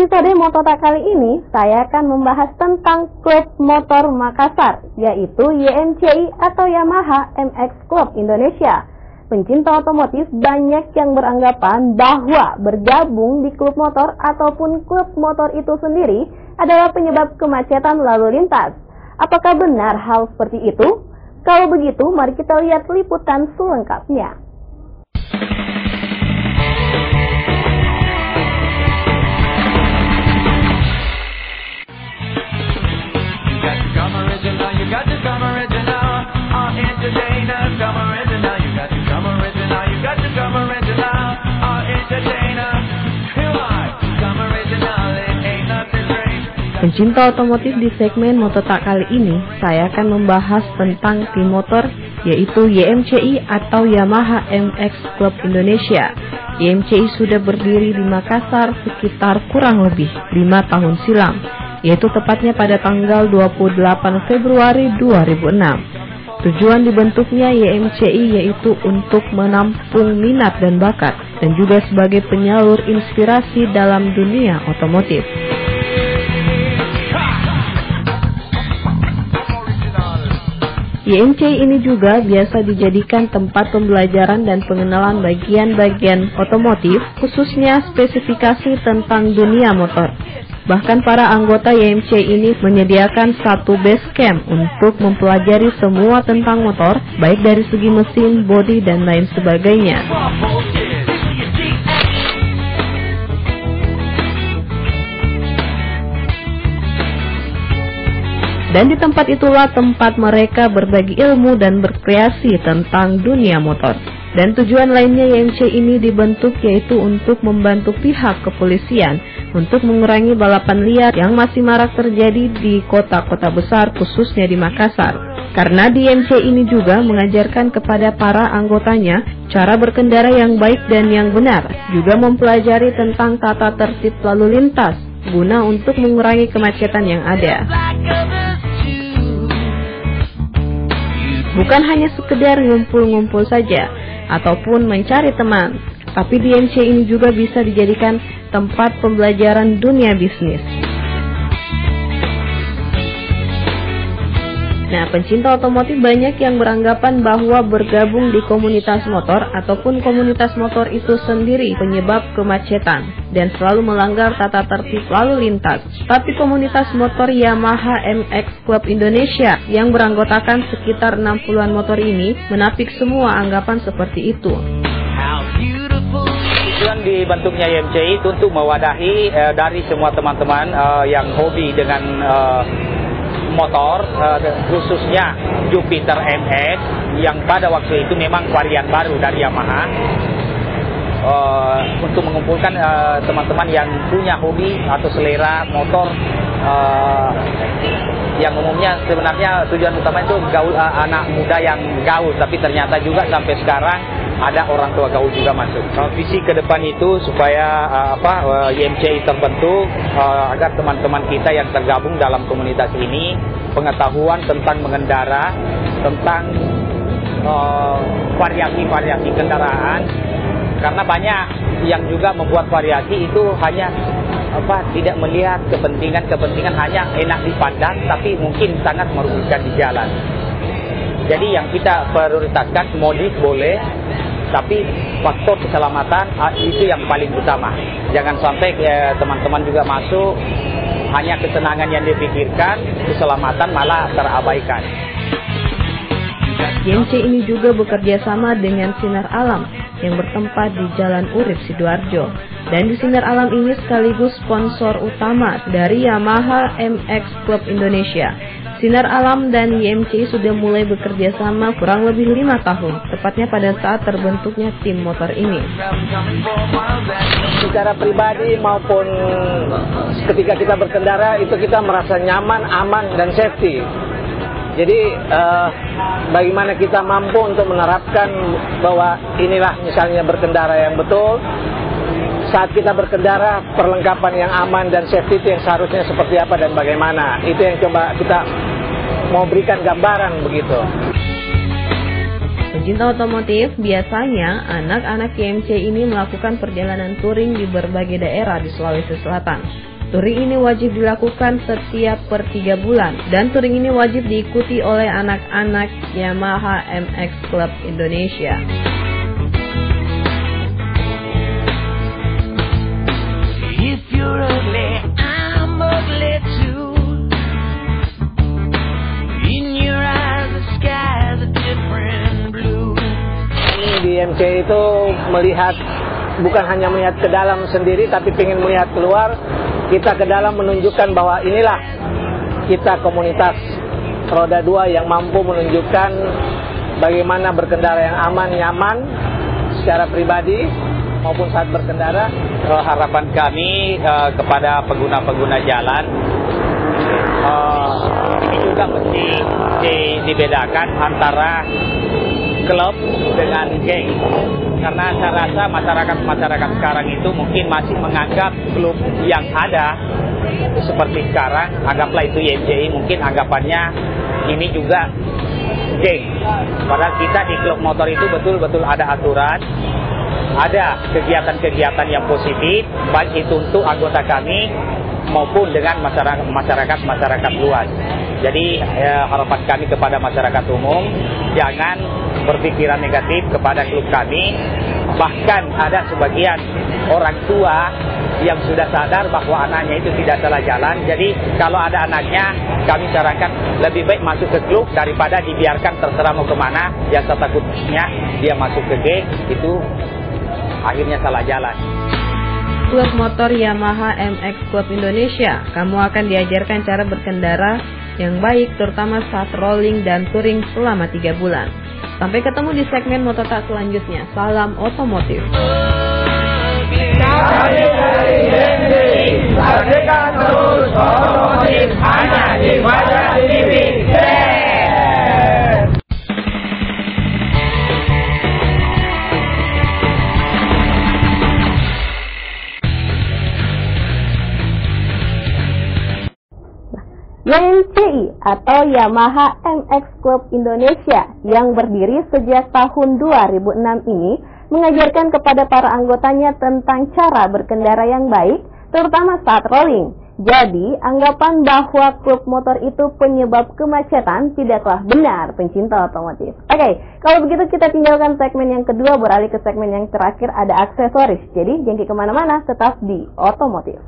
episode Mototalk kali ini, saya akan membahas tentang klub motor Makassar, yaitu YMCI atau Yamaha MX Club Indonesia. Pencinta otomotif banyak yang beranggapan bahwa bergabung di klub motor ataupun klub motor itu sendiri adalah penyebab kemacetan lalu lintas. Apakah benar hal seperti itu? Kalau begitu, mari kita lihat liputan selengkapnya. Pencinta otomotif, di segmen Mototalk kali ini, saya akan membahas tentang tim motor, yaitu YMCI atau Yamaha MX Club Indonesia. YMCI sudah berdiri di Makassar sekitar kurang lebih 5 tahun silam, yaitu tepatnya pada tanggal 28 Februari 2006. Tujuan dibentuknya YMCI yaitu untuk menampung minat dan bakat, dan juga sebagai penyalur inspirasi dalam dunia otomotif. YMCI ini juga biasa dijadikan tempat pembelajaran dan pengenalan bagian-bagian otomotif, khususnya spesifikasi tentang dunia motor. Bahkan para anggota YMCI ini menyediakan satu base camp untuk mempelajari semua tentang motor, baik dari segi mesin, bodi, dan lain sebagainya. Dan di tempat itulah tempat mereka berbagi ilmu dan berkreasi tentang dunia motor. Dan tujuan lainnya YMCI ini dibentuk yaitu untuk membantu pihak kepolisian untuk mengurangi balapan liar yang masih marak terjadi di kota-kota besar, khususnya di Makassar. Karena di YMCI ini juga mengajarkan kepada para anggotanya cara berkendara yang baik dan yang benar, juga mempelajari tentang tata tertib lalu lintas guna untuk mengurangi kemacetan yang ada. Bukan hanya sekedar ngumpul-ngumpul saja ataupun mencari teman, tapi di YMCI ini juga bisa dijadikan tempat pembelajaran dunia bisnis. Nah, pencinta otomotif banyak yang beranggapan bahwa bergabung di komunitas motor ataupun komunitas motor itu sendiri penyebab kemacetan dan selalu melanggar tata tertib lalu lintas. Tapi komunitas motor Yamaha MX Club Indonesia yang beranggotakan sekitar 60-an motor ini menapik semua anggapan seperti itu. Tujuan dibentuknya YMCI itu untuk mewadahi dari semua teman-teman yang hobi dengan motor, khususnya Jupiter MX yang pada waktu itu memang varian baru dari Yamaha, untuk mengumpulkan teman-teman yang punya hobi atau selera motor, yang umumnya sebenarnya tujuan utama itu gaul, anak muda yang gaul, tapi ternyata juga sampai sekarang ada orang tua gaul juga masuk. Visi ke depan itu supaya YMCI terbentuk agar teman-teman kita yang tergabung dalam komunitas ini pengetahuan tentang mengendara, tentang variasi-variasi kendaraan, karena banyak yang juga membuat variasi itu hanya tidak melihat kepentingan hanya enak dipandang, tapi mungkin sangat merugikan di jalan. Jadi yang kita prioritaskan modif boleh, tapi faktor keselamatan itu yang paling utama. Jangan sampai teman-teman juga masuk hanya kesenangan yang dipikirkan, keselamatan malah terabaikan. YMCI ini juga bekerja sama dengan Sinar Alam yang bertempat di Jalan Urip, Sidoarjo. Dan di Sinar Alam ini sekaligus sponsor utama dari Yamaha MX Club Indonesia. Sinar Alam dan YMCI sudah mulai bekerja sama kurang lebih 5 tahun, tepatnya pada saat terbentuknya tim motor ini. Secara pribadi maupun ketika kita berkendara itu kita merasa nyaman, aman, dan safety. Jadi bagaimana kita mampu untuk menerapkan bahwa inilah misalnya berkendara yang betul. Saat kita berkendara, perlengkapan yang aman dan safety itu yang seharusnya seperti apa dan bagaimana. Itu yang coba kita mau berikan gambaran begitu. Pencinta otomotif, biasanya anak-anak YMCI ini melakukan perjalanan touring di berbagai daerah di Sulawesi Selatan. Touring ini wajib dilakukan setiap per 3 bulan dan touring ini wajib diikuti oleh anak-anak Yamaha MX Club Indonesia. If you're ugly, I'm ugly too. In your eyes, the sky's a different blue. Di MC itu melihat, bukan hanya melihat ke dalam sendiri, tapi ingin melihat keluar. Kita ke dalam menunjukkan bahwa inilah kita komunitas roda 2 yang mampu menunjukkan bagaimana berkendara yang aman, nyaman secara pribadi maupun saat berkendara. Harapan kami kepada pengguna-pengguna jalan, ini juga mesti dibedakan antara klub dengan geng. Karena saya rasa masyarakat sekarang itu mungkin masih menganggap klub yang ada seperti sekarang, anggaplah itu YMCI, mungkin anggapannya ini juga geng. Padahal kita di klub motor itu betul-betul ada aturan, ada kegiatan-kegiatan yang positif, baik itu untuk anggota kami maupun dengan masyarakat luas. Jadi harapan kami kepada masyarakat umum, jangan berpikiran negatif kepada klub kami. Bahkan ada sebagian orang tua yang sudah sadar bahwa anaknya itu tidak salah jalan. Jadi kalau ada anaknya, kami sarankan lebih baik masuk ke klub daripada dibiarkan terserah mau kemana. Yang takutnya dia masuk ke geng, itu akhirnya salah jalan. Klub motor Yamaha MX Club Indonesia, kamu akan diajarkan cara berkendara yang baik, terutama saat rolling dan touring selama 3 bulan. Sampai ketemu di segmen Mototak selanjutnya. Salam otomotif. Kami dari YMCI, saksikan terus otomotif hanya di Wajah TV. YMCI atau Yamaha MX Club Indonesia yang berdiri sejak tahun 2006 ini mengajarkan kepada para anggotanya tentang cara berkendara yang baik, terutama saat rolling. Jadi, anggapan bahwa klub motor itu penyebab kemacetan tidaklah benar, pencinta otomotif. Oke, kalau begitu kita tinggalkan segmen yang kedua, beralih ke segmen yang terakhir, ada aksesoris. Jadi, jangan kemana-mana, tetap di otomotif.